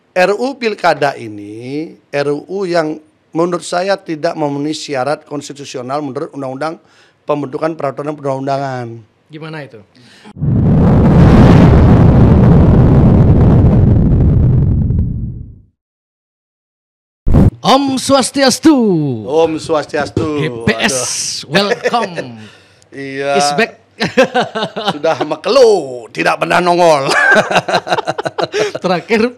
RUU Pilkada ini RUU yang menurut saya tidak memenuhi syarat konstitusional menurut Undang-Undang Pembentukan Peraturan Perundang-undangan. Gimana itu? Om Swastiastu. Om Swastiastu. GPS, welcome. Iya. Is back. Sudah makelo, tidak pernah nongol. Terakhir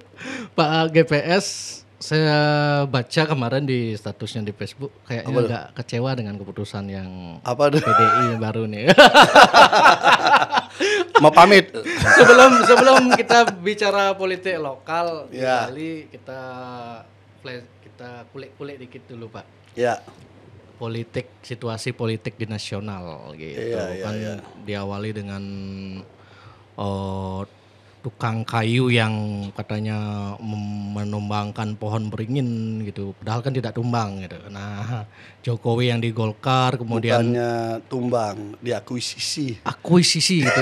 Pak GPS, saya baca kemarin di statusnya di Facebook, kayaknya agak kecewa dengan keputusan yang Apa tuh? PDI baru nih. Mau pamit. Sebelum kita bicara politik lokal di Ya. Bali, kita kulik-kulik dikit dulu Pak. Ya. Situasi politik di nasional gitu. Iya, Kan iya. diawali dengan tukang kayu yang katanya menumbangkan pohon beringin gitu, padahal kan tidak tumbang gitu. Nah, Jokowi yang di Golkar kemudian Bukannya tumbang, diakuisisi. akuisisi gitu.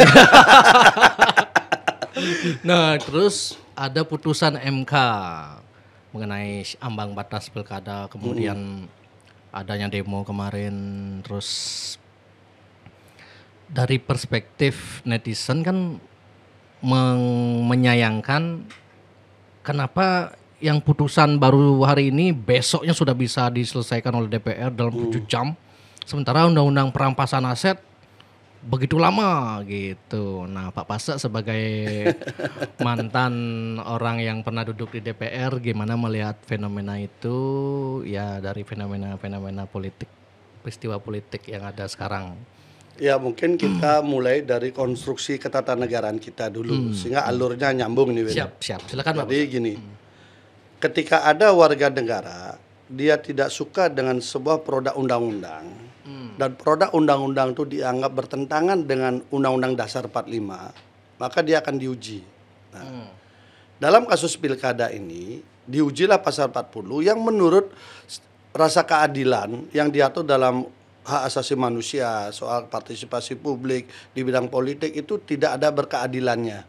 Nah, terus ada putusan MK mengenai ambang batas pilkada, kemudian adanya demo kemarin. Terus dari perspektif netizen kan menyayangkan kenapa yang putusan baru hari ini besoknya sudah bisa diselesaikan oleh DPR dalam 7 jam, sementara undang-undang perampasan aset begitu lama gitu. Nah, Pak Pasek sebagai mantan orang yang pernah duduk di DPR, gimana melihat fenomena itu ya, dari fenomena politik, peristiwa politik yang ada sekarang? Ya mungkin kita mulai dari konstruksi ketatanegaraan kita dulu sehingga alurnya nyambung nih. Siap. Silakan Pak. Jadi gini, ketika ada warga negara dia tidak suka dengan sebuah produk undang-undang dan produk undang-undang itu dianggap bertentangan dengan Undang-Undang Dasar 45, maka dia akan diuji. Nah, dalam kasus pilkada ini diujilah pasal 40 yang menurut rasa keadilan yang diatur dalam hak asasi manusia, soal partisipasi publik di bidang politik itu tidak ada berkeadilannya.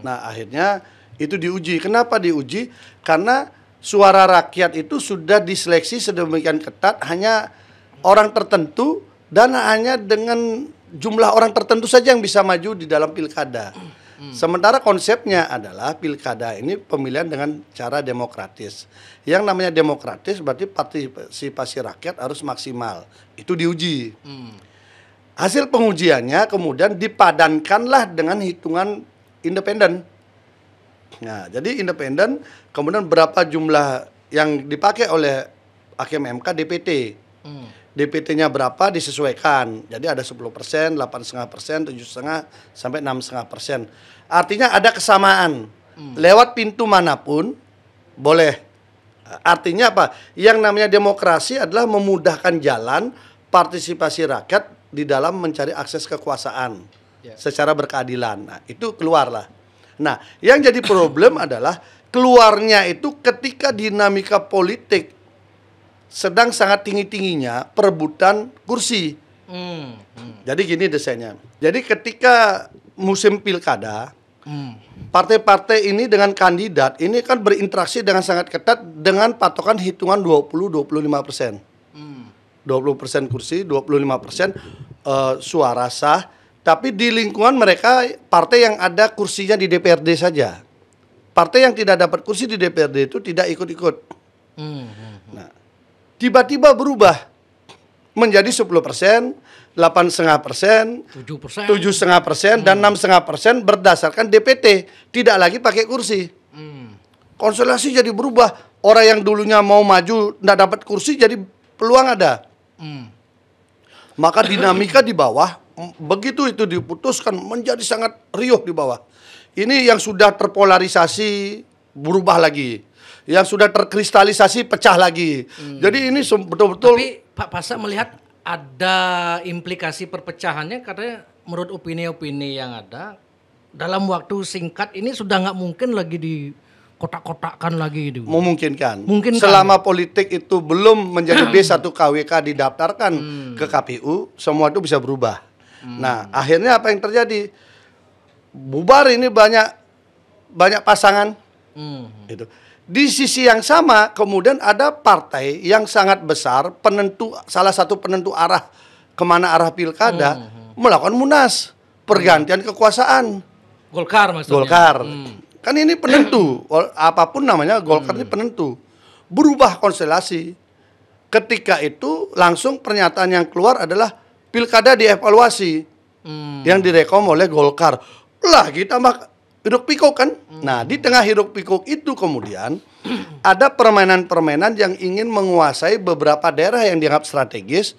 Nah, akhirnya itu diuji. Kenapa diuji? Karena suara rakyat itu sudah diseleksi sedemikian ketat, hanya orang tertentu dan hanya dengan jumlah orang tertentu saja yang bisa maju di dalam pilkada. Sementara konsepnya adalah pilkada ini pemilihan dengan cara demokratis. Yang namanya demokratis berarti partisipasi rakyat harus maksimal. Itu diuji. Hasil pengujiannya kemudian dipadankanlah dengan hitungan independen. Nah, jadi independen kemudian berapa jumlah yang dipakai oleh hakim MK DPT. DPT-nya berapa disesuaikan. Jadi ada 10%, 8,5%, 7,5% sampai 6,5%. Artinya ada kesamaan. Lewat pintu manapun boleh. Artinya apa? Yang namanya demokrasi adalah memudahkan jalan partisipasi rakyat di dalam mencari akses kekuasaan secara berkeadilan. Nah, itu keluarlah. Nah, yang jadi problem adalah keluarnya itu ketika dinamika politik sedang sangat tinggi-tingginya perebutan kursi. Jadi gini desainnya. Jadi ketika musim pilkada, partai-partai ini dengan kandidat ini kan berinteraksi dengan sangat ketat dengan patokan hitungan 20-25%. 20% kursi, 25% suara sah. Tapi di lingkungan mereka partai yang ada kursinya di DPRD saja. Partai yang tidak dapat kursi di DPRD itu tidak ikut-ikut. Nah, tiba-tiba berubah menjadi 10%, 8,5%, 7,5% dan 6,5% berdasarkan DPT, tidak lagi pakai kursi. Konstelasi jadi berubah. Orang yang dulunya mau maju tidak dapat kursi jadi peluang ada. Maka dinamika di bawah begitu itu diputuskan menjadi sangat riuh di bawah. Ini yang sudah terpolarisasi berubah lagi. Yang sudah terkristalisasi pecah lagi. Jadi ini betul-betul. Tapi Pak Pasek melihat ada implikasi perpecahannya karena menurut opini-opini yang ada dalam waktu singkat ini sudah nggak mungkin lagi di kotak-kotakkan lagi itu. Memungkinkan. Mungkin selama politik itu belum menjadi B1 KWK didaftarkan ke KPU, semua itu bisa berubah. Nah, akhirnya apa yang terjadi? Bubar ini banyak pasangan Itu. Di sisi yang sama kemudian ada partai yang sangat besar, salah satu penentu arah kemana arah pilkada, melakukan munas, pergantian kekuasaan. Golkar maksudnya. Golkar. Kan ini penentu, apapun namanya Golkar ini penentu. Berubah konstelasi. Ketika itu langsung pernyataan yang keluar adalah pilkada dievaluasi. Yang direkom oleh Golkar. Lah kita mah hiruk pikuk kan. Nah di tengah hiruk pikuk itu kemudian ada permainan-permainan yang ingin menguasai beberapa daerah yang dianggap strategis.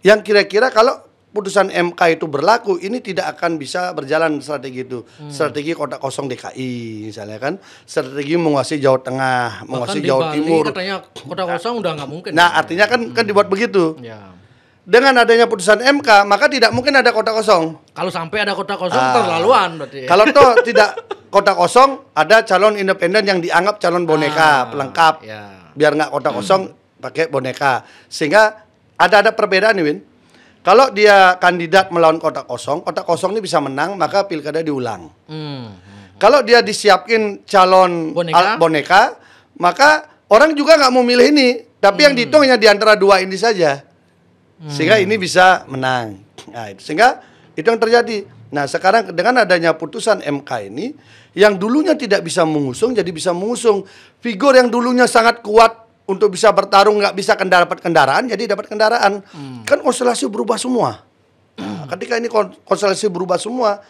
Yang kira-kira kalau putusan MK itu berlaku, ini tidak akan bisa berjalan strategi itu. Strategi kota kosong DKI misalnya kan. Strategi menguasai Jawa Tengah, menguasai Jawa Timur. Katanya kota kosong udah nggak mungkin. Nah artinya kan dibuat begitu. Ya. Dengan adanya putusan MK, maka tidak mungkin ada kota kosong. Kalau sampai ada kota kosong terlaluan berarti. Kalau toh tidak kota kosong, ada calon independen yang dianggap calon boneka pelengkap. Ya. Biar nggak kota kosong pakai boneka. Sehingga ada perbedaan nih Win. Kalau dia kandidat melawan kota kosong ini bisa menang, maka pilkada diulang. Kalau dia disiapin calon boneka, maka orang juga nggak mau milih ini. Tapi yang dihitung hanya di antara dua ini saja. Sehingga ini bisa menang. Nah, sehingga itu yang terjadi. Nah sekarang dengan adanya putusan MK ini, yang dulunya tidak bisa mengusung jadi bisa mengusung. Figur yang dulunya sangat kuat untuk bisa bertarung nggak bisa dapat kendaraan jadi dapat kendaraan. Kan konstelasi berubah semua. Nah, ketika ini konstelasi berubah semua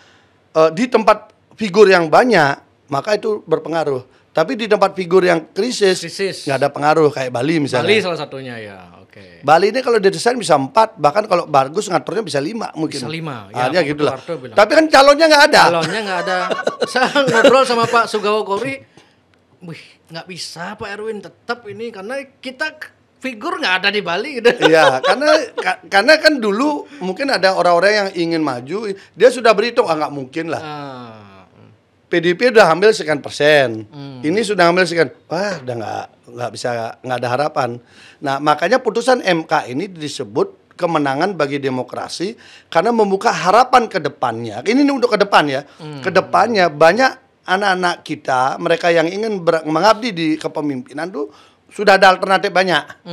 di tempat figur yang banyak maka itu berpengaruh. Tapi di tempat figur yang krisis nggak ada pengaruh kayak Bali misalnya. Bali salah satunya ya. Oke. Bali ini kalau didesain bisa 4, bahkan kalau bagus ngaturnya bisa 5 mungkin. Bisa 5. Ya gitulah. Tapi kan calonnya nggak ada. Calonnya nggak ada. Saya ngobrol sama Pak Sugawa Kori, wih nggak bisa Pak Erwin tetap ini karena kita figur nggak ada di Bali gitu. Iya, karena kan dulu mungkin ada orang-orang yang ingin maju, dia sudah berhitung nggak mungkin lah. PDIP udah ambil sekian persen, ini sudah ambil sekian, wah udah nggak bisa, nggak ada harapan. Nah makanya putusan MK ini disebut kemenangan bagi demokrasi karena membuka harapan ke depannya. Ini untuk ke depan ya, ke depannya banyak anak-anak kita, mereka yang ingin mengabdi di kepemimpinan tuh sudah ada alternatif banyak.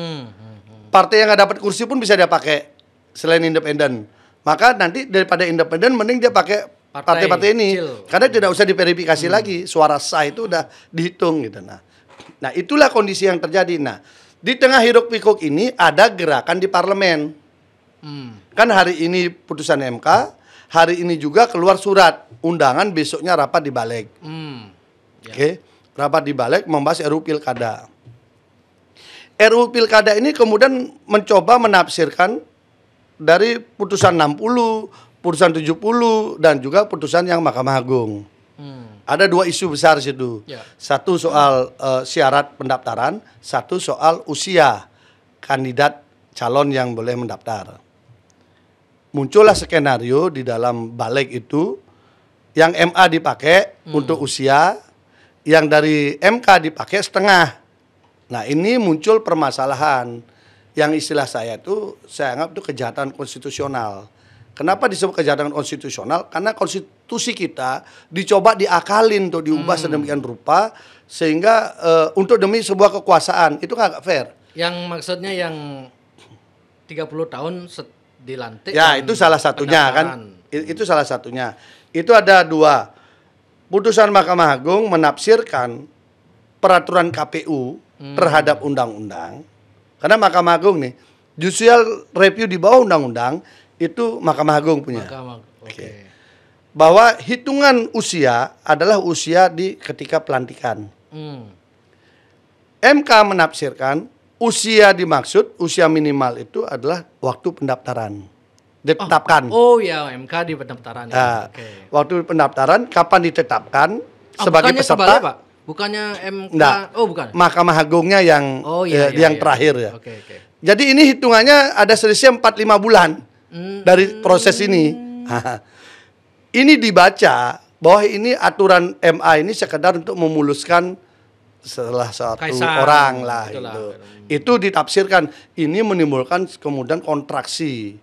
Partai yang nggak dapat kursi pun bisa dia pakai selain independen. Maka nanti daripada independen, mending dia pakai partai-partai ini, karena tidak usah diverifikasi lagi, suara sah itu udah dihitung gitu. Nah itulah kondisi yang terjadi. Nah di tengah hiruk pikuk ini ada gerakan di parlemen. Kan hari ini putusan MK, hari ini juga keluar surat undangan besoknya rapat di Balek. Oke, rapat di Balek membahas RUU Pilkada. RUU Pilkada ini kemudian mencoba menafsirkan dari putusan 60, putusan 70 dan juga putusan yang Mahkamah Agung. Ada 2 isu besar situ. Satu soal syarat pendaftaran, satu soal usia kandidat calon yang boleh mendaftar. Muncullah skenario di dalam Balek itu yang MA dipakai untuk usia, yang dari MK dipakai setengah. Nah, ini muncul permasalahan yang istilah saya anggap itu kejahatan konstitusional. Kenapa disebut kejahatan konstitusional? Karena konstitusi kita dicoba diakalin untuk diubah sedemikian rupa sehingga untuk demi sebuah kekuasaan itu nggak fair. Yang maksudnya yang 30 tahun dilantik. Ya itu salah satunya kan. Itu salah satunya. Itu ada 2. Putusan Mahkamah Agung menafsirkan peraturan KPU terhadap undang-undang. Karena Mahkamah Agung nih judicial review di bawah undang-undang itu Mahkamah Agung punya. Okay. Bahwa hitungan usia adalah usia ketika pelantikan. MK menafsirkan usia dimaksud, usia minimal itu adalah waktu pendaftaran. Ditetapkan. Oh ya, MK di pendaftaran. Nah, waktu pendaftaran kapan ditetapkan sebagai peserta? Kebalik, Pak? Bukannya MK? Nah, bukan. Mahkamah Agungnya yang terakhir ya. Jadi ini hitungannya ada selisih 4-5 bulan. Dari proses ini. Ini dibaca bahwa ini aturan MA ini sekedar untuk memuluskan salah satu orang lah gitu. Itu ditafsirkan ini menimbulkan kemudian kontraksi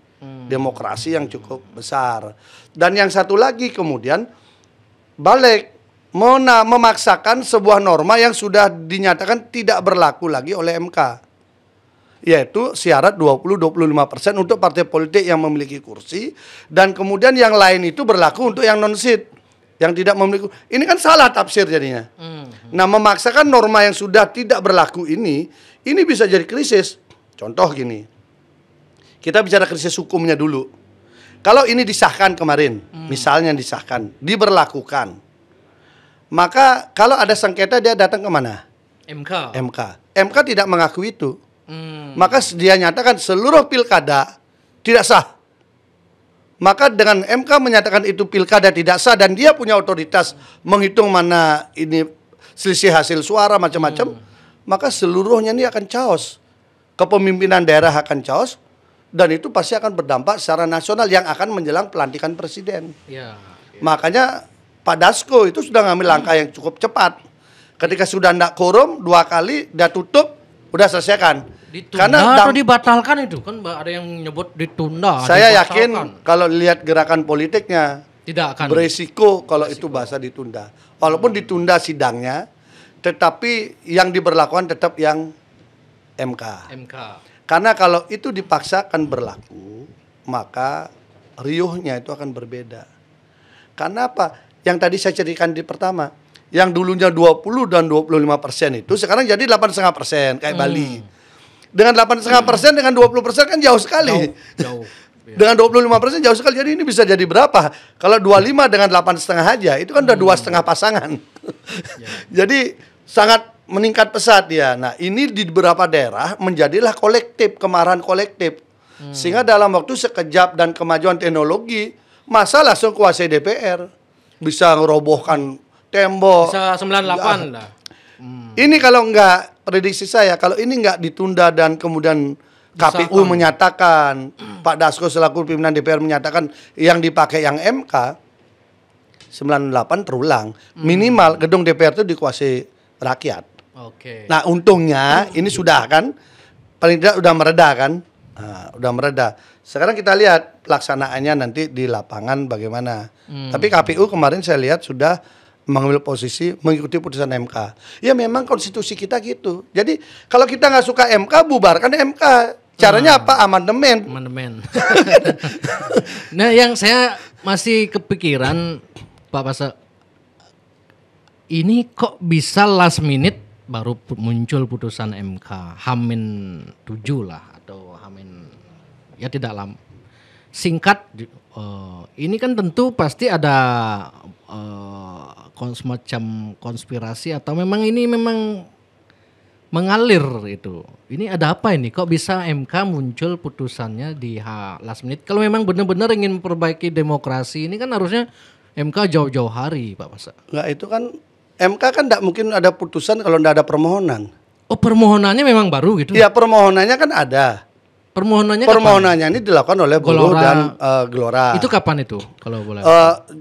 demokrasi yang cukup besar. Dan yang satu lagi kemudian Balek memaksakan sebuah norma yang sudah dinyatakan tidak berlaku lagi oleh MK. Yaitu syarat 20-25% untuk partai politik yang memiliki kursi, dan kemudian yang lain itu berlaku untuk yang non-seat, yang tidak memiliki. Ini kan salah tafsir jadinya. Nah, memaksakan norma yang sudah tidak berlaku ini bisa jadi krisis. Contoh gini, kita bicara krisis hukumnya dulu. Kalau ini disahkan kemarin, misalnya disahkan, diberlakukan, maka kalau ada sengketa dia datang kemana? MK. MK tidak mengakui itu. Maka dia nyatakan seluruh pilkada tidak sah. Maka dengan MK menyatakan itu pilkada tidak sah dan dia punya otoritas menghitung mana ini selisih hasil suara macam-macam, maka seluruhnya ini akan chaos. Kepemimpinan daerah akan chaos dan itu pasti akan berdampak secara nasional yang akan menjelang pelantikan presiden. Ya. Makanya Pak Dasko itu sudah ngambil langkah yang cukup cepat. Ketika sudah tidak quorum 2 kali, dia tutup, udah selesaikan. Ditunda atau dibatalkan itu kan ada yang nyebut ditunda. Saya yakin kalau lihat gerakan politiknya tidak akan beresiko kalau itu bahasa ditunda. Walaupun ditunda sidangnya, tetapi yang diberlakukan tetap yang MK. Karena kalau itu dipaksakan berlaku, maka riuhnya itu akan berbeda. Karena apa? Yang tadi saya ceritakan di pertama, yang dulunya 20 dan 25% itu sekarang jadi 8,5% kayak Bali. Dengan 8,5% dengan 20% kan jauh sekali. Jauh. Ya. Dengan 25% jauh sekali. Jadi ini bisa jadi berapa? Kalau 25 dengan 8,5 aja, itu kan udah 2,5 pasangan. Jadi sangat meningkat pesat ya. Nah, ini di beberapa daerah menjadilah kolektif, kemarahan kolektif. Sehingga dalam waktu sekejap dan kemajuan teknologi, masa langsung kuasai DPR. Bisa ngerobohkan tembok. Bisa 98 lah. Ini kalau enggak, prediksi saya, kalau ini enggak ditunda dan kemudian KPU menyatakan, Pak Dasko selaku pimpinan DPR menyatakan yang dipakai yang MK, 98 terulang. Minimal gedung DPR itu dikuasai rakyat. Oke. Nah, untungnya ini sudah kan, paling tidak udah mereda kan. Nah, udah mereda. Sekarang kita lihat pelaksanaannya nanti di lapangan bagaimana. Tapi KPU kemarin saya lihat sudah mengambil posisi mengikuti putusan MK. Ya memang konstitusi kita gitu. Jadi kalau kita nggak suka MK, bubarkan MK. Caranya apa? Amandemen. Nah, yang saya masih kepikiran, Pak Pasa, ini kok bisa last minute baru muncul putusan MK, Hamin 7 lah atau Hamin, ya tidak lama. Singkat, ini kan tentu pasti ada semacam konspirasi atau memang ini memang mengalir itu. Ini ada apa ini? Kok bisa MK muncul putusannya di last minute? Kalau memang benar-benar ingin memperbaiki demokrasi, ini kan harusnya MK jauh-jauh hari, Pak Pasa. Enggak, itu kan MK kan tidak mungkin ada putusan kalau tidak ada permohonan. Oh, permohonannya memang baru gitu? Iya, permohonannya kan ada. Permohonannya ini dilakukan oleh Buruh dan Gelora. Itu kapan itu kalau boleh?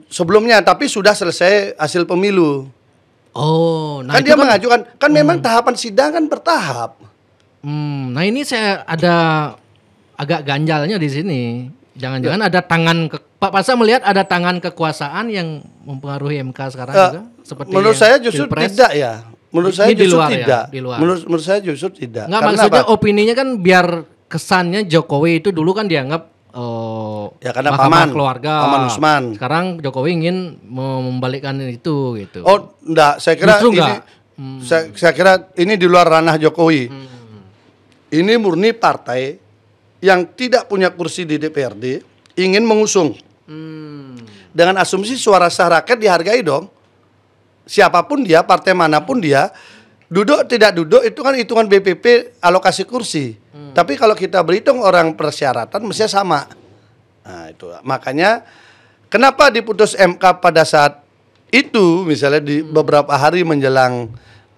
Sebelumnya, tapi sudah selesai hasil pemilu. Oh, nah kan dia mengajukan, kan memang tahapan sidang kan bertahap. Nah ini saya ada agak ganjalnya di sini. Jangan-jangan ada tangan Pak Pasa melihat ada tangan kekuasaan yang mempengaruhi MK sekarang juga? Seperti menurut saya justru Pilpres. Tidak ya. Menurut saya justru tidak. Ya, menurut saya justru tidak. Nggak, maksudnya opininya kan biar kesannya Jokowi itu dulu kan dianggap ya karena mahkamah keluarga. Paman Usman. Sekarang Jokowi ingin membalikkan itu gitu. Oh, enggak, saya kira justru ini saya kira ini di luar ranah Jokowi. Ini murni partai yang tidak punya kursi di DPRD ingin mengusung. Dengan asumsi suara sah rakyat dihargai dong. Siapapun dia, partai manapun dia, duduk tidak duduk itu kan hitungan BPP alokasi kursi. Tapi kalau kita berhitung orang persyaratan mestinya sama. Nah, itu. Makanya kenapa diputus MK pada saat itu, misalnya di beberapa hari menjelang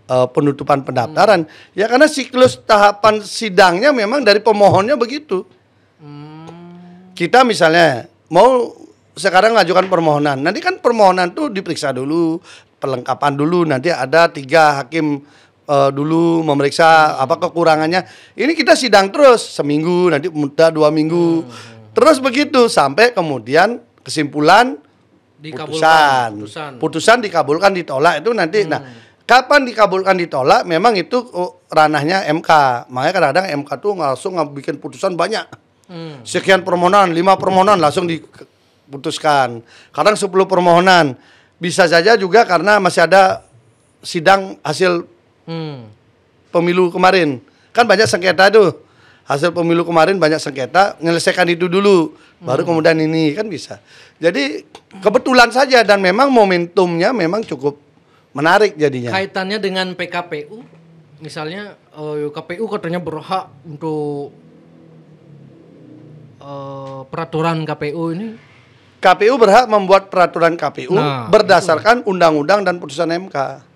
penutupan pendaftaran, ya karena siklus tahapan sidangnya memang dari pemohonnya begitu. Kita misalnya mau sekarang ngajukan permohonan, nanti kan permohonan tuh diperiksa dulu, perlengkapan dulu, nanti ada 3 hakim dulu memeriksa apa kekurangannya. Ini kita sidang terus seminggu, nanti mudah 2 minggu, terus begitu sampai kemudian kesimpulan Putusan dikabulkan ditolak itu nanti. Nah, kapan dikabulkan ditolak memang itu ranahnya MK. Makanya kadang-kadang MK tuh langsung bikin putusan banyak. Sekian permohonan, 5 permohonan langsung diputuskan. Kadang 10 permohonan. Bisa saja juga karena masih ada sidang hasil pemilu kemarin. Kan banyak sengketa tuh. Hasil pemilu kemarin banyak sengketa, menyelesaikan itu dulu, baru kemudian ini, kan bisa. Jadi kebetulan saja dan memang momentumnya memang cukup menarik jadinya. Kaitannya dengan PKPU, misalnya KPU katanya berhak untuk peraturan KPU ini. KPU berhak membuat peraturan KPU berdasarkan undang-undang dan putusan MK.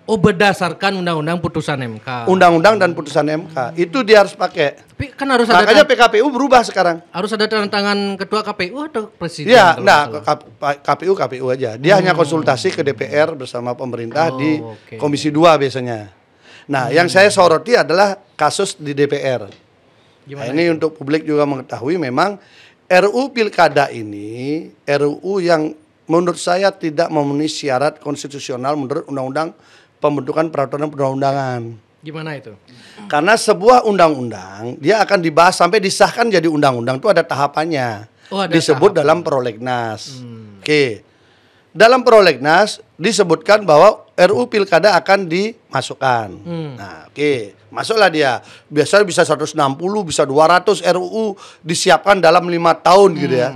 Oh, berdasarkan undang-undang putusan MK. Undang-undang dan putusan MK. Itu dia harus pakai. Tapi kan harus ada. Makanya PKPU berubah sekarang. Harus ada tanda tangan ketua KPU atau presiden? Iya, KPU aja. Dia hanya konsultasi ke DPR bersama pemerintah di Komisi 2 biasanya. Nah, yang saya soroti adalah kasus di DPR. Nah, ini untuk publik juga mengetahui memang RUU Pilkada ini RUU yang menurut saya tidak memenuhi syarat konstitusional menurut Undang-Undang Pembentukan Peraturan Perundang-undangan. Gimana itu? Karena sebuah undang-undang dia akan dibahas sampai disahkan jadi undang-undang itu ada tahapannya. Disebut dalam prolegnas. Oke. Dalam prolegnas disebutkan bahwa RUU Pilkada akan dimasukkan. Nah, masuklah dia. Biasanya bisa 160, bisa 200 RUU disiapkan dalam 5 tahun gitu ya.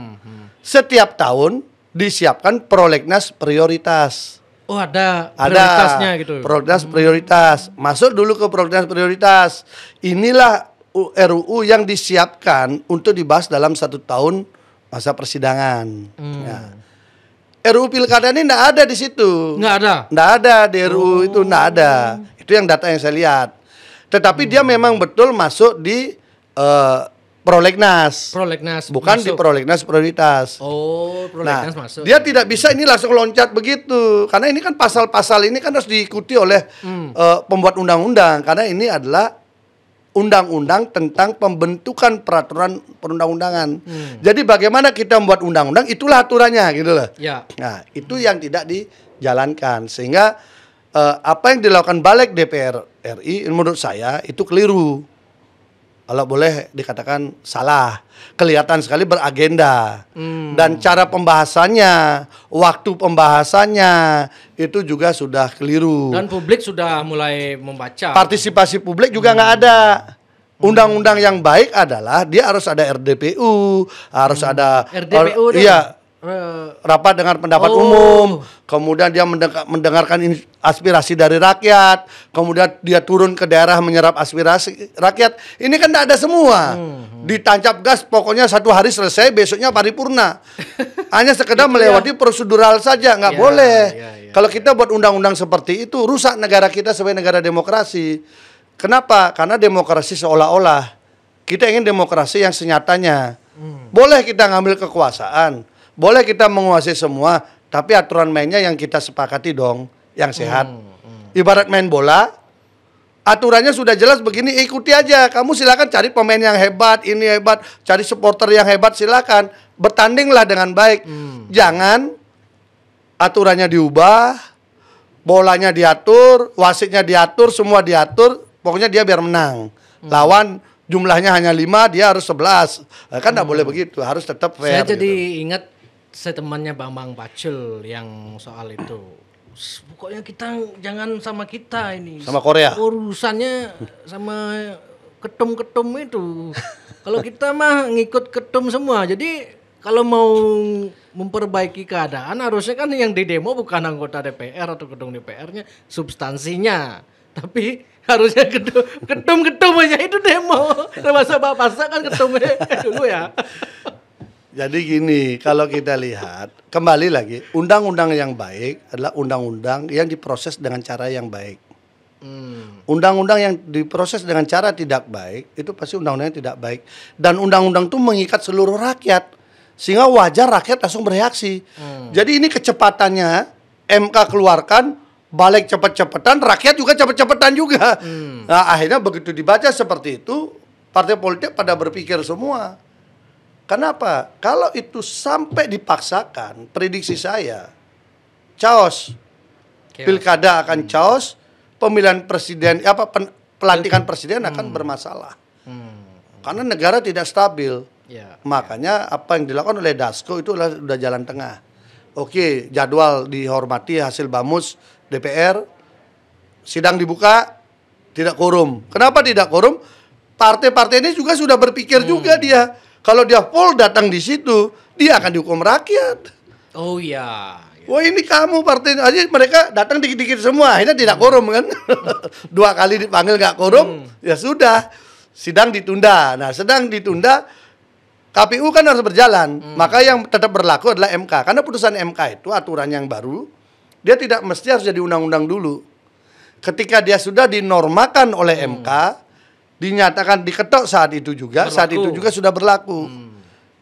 Setiap tahun disiapkan prolegnas prioritas. Oh, ada prioritasnya gitu. Prolegnas prioritas. Masuk dulu ke prolegnas prioritas. Inilah RUU yang disiapkan untuk dibahas dalam 1 tahun masa persidangan. Ya. RUU Pilkada ini enggak ada di situ. Enggak ada di RUU itu, enggak ada. Itu yang data yang saya lihat. Tetapi dia memang betul masuk di prolegnas bukan masuk di prolegnas prioritas. Prolegnas masuk. Dia tidak bisa ini langsung loncat begitu. Karena ini kan pasal-pasal ini kan harus diikuti oleh pembuat undang-undang. Karena ini adalah undang-undang tentang pembentukan peraturan perundang-undangan. Jadi bagaimana kita membuat undang-undang itulah aturannya gitu loh. Ya. Nah, itu yang tidak dijalankan sehingga apa yang dilakukan balik DPR RI menurut saya itu keliru. Kalau boleh dikatakan salah, kelihatan sekali beragenda dan cara pembahasannya, waktu pembahasannya itu juga sudah keliru. Dan publik sudah mulai membaca. Partisipasi publik juga nggak ada. Undang-undang yang baik adalah dia harus ada RDPU, harus ada RDPU. Rapat dengan pendapat umum, kemudian dia mendengarkan aspirasi dari rakyat, kemudian dia turun ke daerah menyerap aspirasi rakyat. Ini kan tidak ada semua. Ditancap gas, pokoknya 1 hari selesai, besoknya paripurna. Hanya sekedar melewati prosedural saja, nggak boleh. Kalau kita buat undang-undang seperti itu, rusak negara kita sebagai negara demokrasi. Kenapa? Karena demokrasi seolah-olah kita ingin demokrasi yang senyatanya. Boleh kita ngambil kekuasaan, boleh kita menguasai semua, tapi aturan mainnya yang kita sepakati dong, yang sehat. Ibarat main bola, aturannya sudah jelas begini, ikuti aja. Kamu silakan cari pemain yang hebat, ini hebat, cari supporter yang hebat, silakan. Bertandinglah dengan baik. Jangan aturannya diubah, bolanya diatur, wasitnya diatur, semua diatur, pokoknya dia biar menang. Lawan jumlahnya hanya 5, dia harus 11. Kan tidak boleh begitu, harus tetap fair. Saya jadi ingat temannya Bambang Pacul yang soal itu. Pokoknya kita jangan sama kita ini. Sama Korea. Urusannya sama ketum-ketum itu. Kalau kita mah ngikut ketum semua. Jadi kalau mau memperbaiki keadaan harusnya kan yang di demo bukan anggota DPR atau gedung DPR-nya, substansinya. Tapi harusnya ketum-ketum aja itu demo. Masa Bapak kan ketumnya dulu ya. Jadi gini, kalau kita lihat, kembali lagi, undang-undang yang baik adalah undang-undang yang diproses dengan cara yang baik. Undang-undang yang diproses dengan cara tidak baik, itu pasti undang-undang yang tidak baik. Dan undang-undang itu mengikat seluruh rakyat, sehingga wajar rakyat langsung bereaksi. Jadi ini kecepatannya, MK keluarkan, balik cepet-cepetan, rakyat juga cepet-cepetan juga. Nah, akhirnya begitu dibaca seperti itu, partai politik pada berpikir semua. Kenapa? Kalau itu sampai dipaksakan, prediksi saya, chaos. Pilkada akan chaos, pemilihan presiden, pelantikan presiden akan bermasalah. Karena negara tidak stabil. Makanya apa yang dilakukan oleh Dasko itu sudah jalan tengah. Oke, jadwal dihormati hasil bamus DPR, sidang dibuka, tidak quorum. Kenapa tidak quorum? Partai-partai ini juga sudah berpikir juga dia. Kalau dia full datang di situ, dia akan dihukum rakyat. Oh iya. Wah ini kamu partai aja, mereka datang dikit-dikit semua, akhirnya tidak quorum kan. 2 kali dipanggil nggak quorum, ya sudah, sidang ditunda. Nah sedang ditunda, KPU kan harus berjalan, maka yang tetap berlaku adalah MK. Karena putusan MK itu aturan yang baru, dia tidak mesti harus jadi undang-undang dulu. Ketika dia sudah dinormakan oleh MK, dinyatakan diketok saat itu juga sudah berlaku.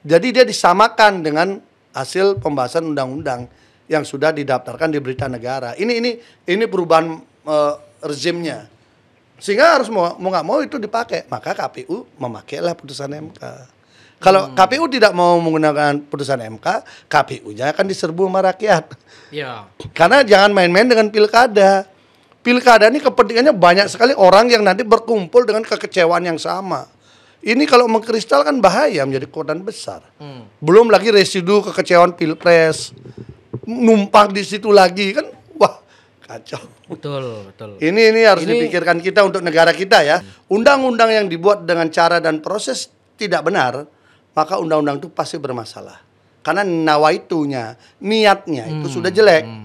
Jadi dia disamakan dengan hasil pembahasan undang-undang yang sudah didaftarkan di Berita Negara. Ini perubahan rezimnya. Sehingga harus mau nggak mau itu dipakai. Maka KPU memakailah putusan MK. Kalau KPU tidak mau menggunakan putusan MK, KPU-nya akan diserbu sama rakyat. Ya. Karena jangan main-main dengan pilkada. Pilkada ini kepentingannya banyak sekali orang yang nanti berkumpul dengan kekecewaan yang sama. Ini kalau mengkristal kan bahaya, menjadi kekuatan besar. Belum lagi residu kekecewaan pilpres, numpang di situ lagi kan, wah kacau. Betul. Ini harus dipikirkan kita untuk negara kita ya. Undang-undang yang dibuat dengan cara dan proses tidak benar, maka undang-undang itu pasti bermasalah. Karena nawaitunya, niatnya itu sudah jelek.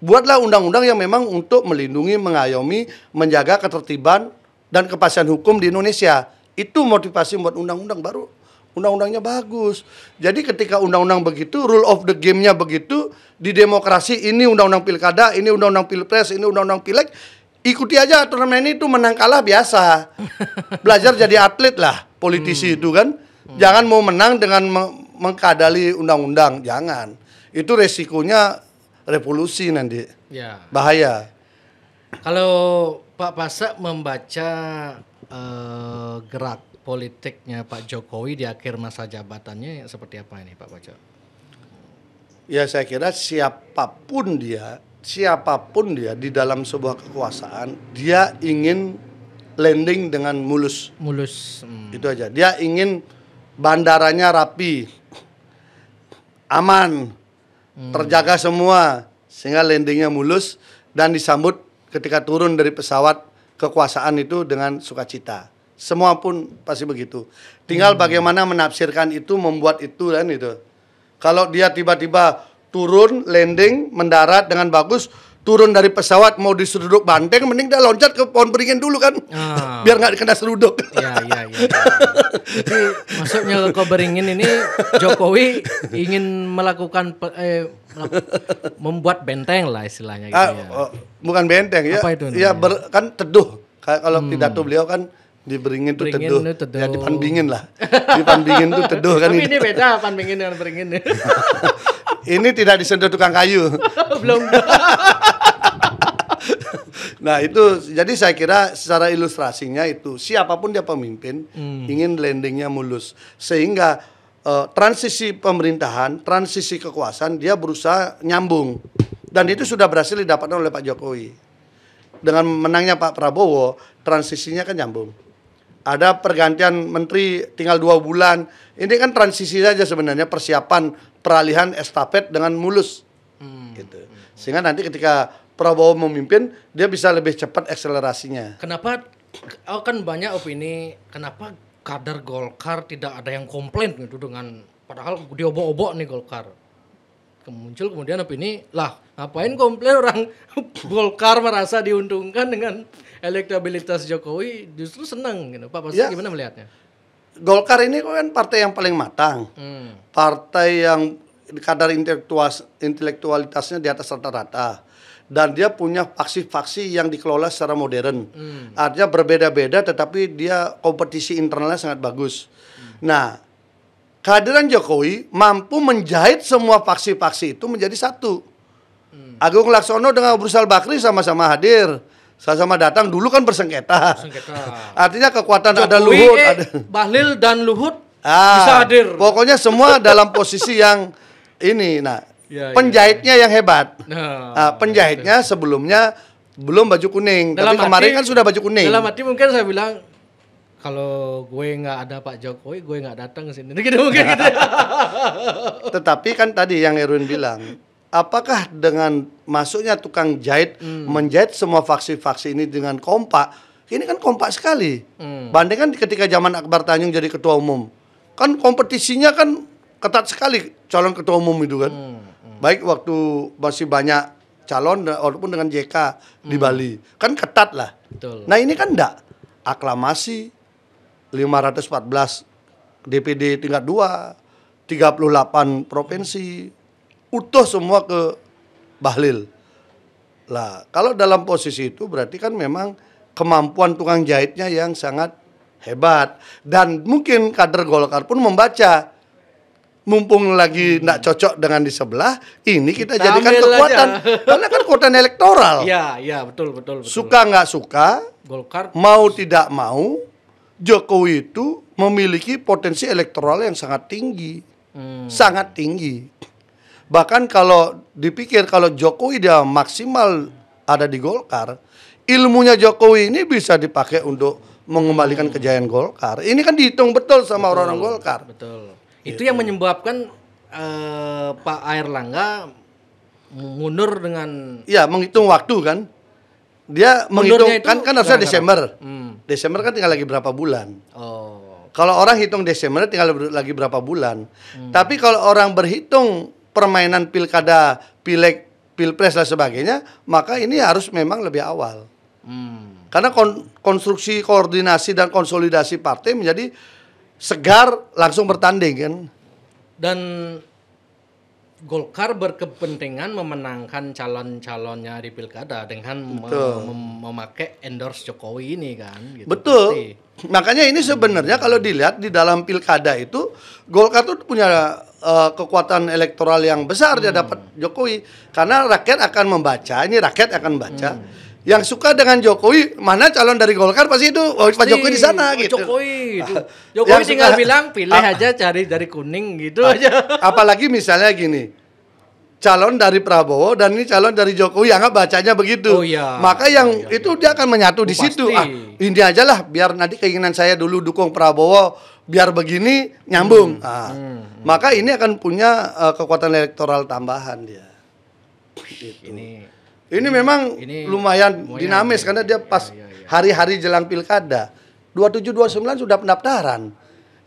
Buatlah undang-undang yang memang untuk melindungi, mengayomi, menjaga ketertiban dan kepastian hukum di Indonesia. Itu motivasi buat undang-undang baru. Undang-undangnya bagus. Jadi ketika undang-undang begitu, rule of the game-nya begitu, di demokrasi ini undang-undang pilkada, ini undang-undang pilpres, ini undang-undang pileg, ikuti aja aturan main itu, menang kalah biasa. Belajar jadi atlet lah, politisi itu kan. Jangan mau menang dengan mengkadali undang-undang, jangan. Itu resikonya revolusi nanti, bahaya. Kalau Pak Pasek membaca gerak politiknya Pak Jokowi di akhir masa jabatannya seperti apa ini Pak Pasek? Ya saya kira siapapun dia di dalam sebuah kekuasaan, dia ingin landing dengan mulus. Itu aja. Dia ingin bandaranya rapi, aman, terjaga semua sehingga landingnya mulus dan disambut ketika turun dari pesawat kekuasaan itu dengan sukacita. Semua pun pasti begitu. Tinggal bagaimana menafsirkan itu, membuat itu kan itu. Kalau dia tiba-tiba turun, landing, mendarat dengan bagus, turun dari pesawat mau diseruduk banteng, mending dia loncat ke pohon beringin dulu kan, biar nggak kena seruduk. Iya. Jadi maksudnya ke beringin ini Jokowi ingin melakukan membuat benteng lah istilahnya gitu ya. Bukan benteng ya. Apa itu kan teduh. Kalau pidato beliau kan di beringin itu teduh. Ya di Panbingin lah. Di Panbingin itu teduh kan. Tapi ini beda Panbingin dengan beringin. Ini tidak disentuh tukang kayu. Belum. Nah itu, jadi saya kira secara ilustrasinya itu siapapun dia pemimpin ingin landingnya mulus, sehingga transisi pemerintahan, transisi kekuasaan dia berusaha nyambung, dan itu sudah berhasil didapatkan oleh Pak Jokowi. Dengan menangnya Pak Prabowo, transisinya kan nyambung. Ada pergantian menteri tinggal 2 bulan, ini kan transisi saja sebenarnya, persiapan peralihan estafet dengan mulus, gitu. Sehingga nanti ketika Prabowo memimpin, dia bisa lebih cepat akselerasinya. Kenapa? Kan banyak opini, kenapa kader Golkar tidak ada yang komplain gitu dengan, padahal dia obok-obok nih Golkar. Muncul kemudian opini, lah ngapain komplain orang Golkar merasa diuntungkan dengan elektabilitas Jokowi, justru senang gitu. Pak Pasek gimana melihatnya? Golkar ini kan partai yang paling matang, partai yang kadar intelektualitasnya di atas rata-rata. Dan dia punya faksi-faksi yang dikelola secara modern. Artinya berbeda-beda tetapi dia kompetisi internalnya sangat bagus. Nah, kehadiran Jokowi mampu menjahit semua faksi-faksi itu menjadi satu. Agung Laksono dengan Abu Rizal Bakri sama-sama hadir. Sama-sama datang, dulu kan bersengketa. Artinya kekuatan Jokowi, ada Luhut. Bahlil dan Luhut bisa hadir. Pokoknya semua dalam posisi yang ini. Nah, penjahitnya yang hebat. Penjahitnya sebelumnya belum baju kuning, tapi kemarin kan sudah baju kuning. Dalam hati mungkin saya bilang, kalau gue nggak ada Pak Jokowi, gue nggak datang ke sini. Gitu mungkin gitu. Tetapi kan tadi yang Erwin bilang, apakah dengan masuknya tukang jahit menjahit semua faksi-faksi ini dengan kompak? Ini kan kompak sekali. Bandingkan ketika zaman Akbar Tanjung jadi ketua umum. Kan kompetisinya kan ketat sekali calon ketua umum itu kan. Baik waktu masih banyak calon walaupun dengan JK di Bali. Kan ketat lah. Betul. Nah ini kan enggak. Aklamasi 514 DPD tingkat 2, 38 provinsi, utuh semua ke Bahlil. Lah, kalau dalam posisi itu berarti kan memang kemampuan tukang jahitnya yang sangat hebat. Dan mungkin kader Golkar pun membaca, mumpung lagi tidak cocok dengan di sebelah, ini kita jadikan kekuatan. Karena kan kekuatan elektoral. Iya, betul. Suka nggak suka, Golkar mau tidak mau, Jokowi itu memiliki potensi elektoral yang sangat tinggi. Sangat tinggi. Bahkan kalau dipikir kalau Jokowi dia maksimal ada di Golkar, ilmunya Jokowi ini bisa dipakai untuk mengembalikan kejayaan Golkar. Ini kan dihitung betul sama orang-orang Golkar. Betul. Itu yang menyebabkan Pak Airlangga mundur dengan... Iya, menghitung waktu kan. Dia menghitung kan harusnya Desember. Desember kan tinggal lagi berapa bulan. Kalau orang hitung Desember tinggal lagi berapa bulan. Tapi kalau orang berhitung permainan pilkada, pileg, pilpres dan sebagainya, maka ini harus memang lebih awal. Karena konstruksi, koordinasi dan konsolidasi partai menjadi segar langsung bertanding kan. Dan Golkar berkepentingan memenangkan calon-calonnya di pilkada dengan memakai endorse Jokowi ini kan. Gitu. Betul. Makanya ini sebenarnya kalau dilihat di dalam pilkada itu Golkar tuh punya kekuatan elektoral yang besar dia dapat Jokowi. Karena rakyat akan membaca, ini rakyat akan baca. Yang suka dengan Jokowi, mana calon dari Golkar pasti itu Pak Jokowi di sana gitu. Jokowi tinggal bilang pilih aja cari dari kuning gitu aja. Apalagi misalnya gini, calon dari Prabowo dan ini calon dari Jokowi, anggap bacanya begitu. Maka yang itu dia akan menyatu di situ. Ini aja lah biar nanti keinginan saya dulu dukung Prabowo biar begini nyambung. Maka ini akan punya kekuatan elektoral tambahan dia. Gitu. Ini memang lumayan dinamis karena dia pas hari-hari jelang pilkada. 27-29 sudah pendaftaran.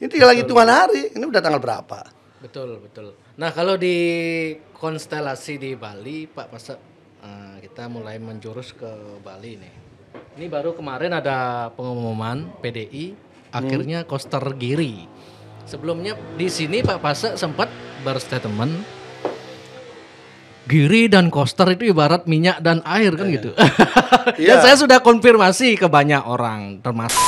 Ini tinggal lagi hitungan hari. Ini udah tanggal berapa? Betul. Nah kalau di konstelasi di Bali, Pak Pasek, kita mulai menjurus ke Bali nih. Ini baru kemarin ada pengumuman PDI, akhirnya Koster Giri. Sebelumnya di sini Pak Pasek sempat berstatement, Giri dan Koster itu ibarat minyak dan air kan gitu. Dan saya sudah konfirmasi ke banyak orang termasuk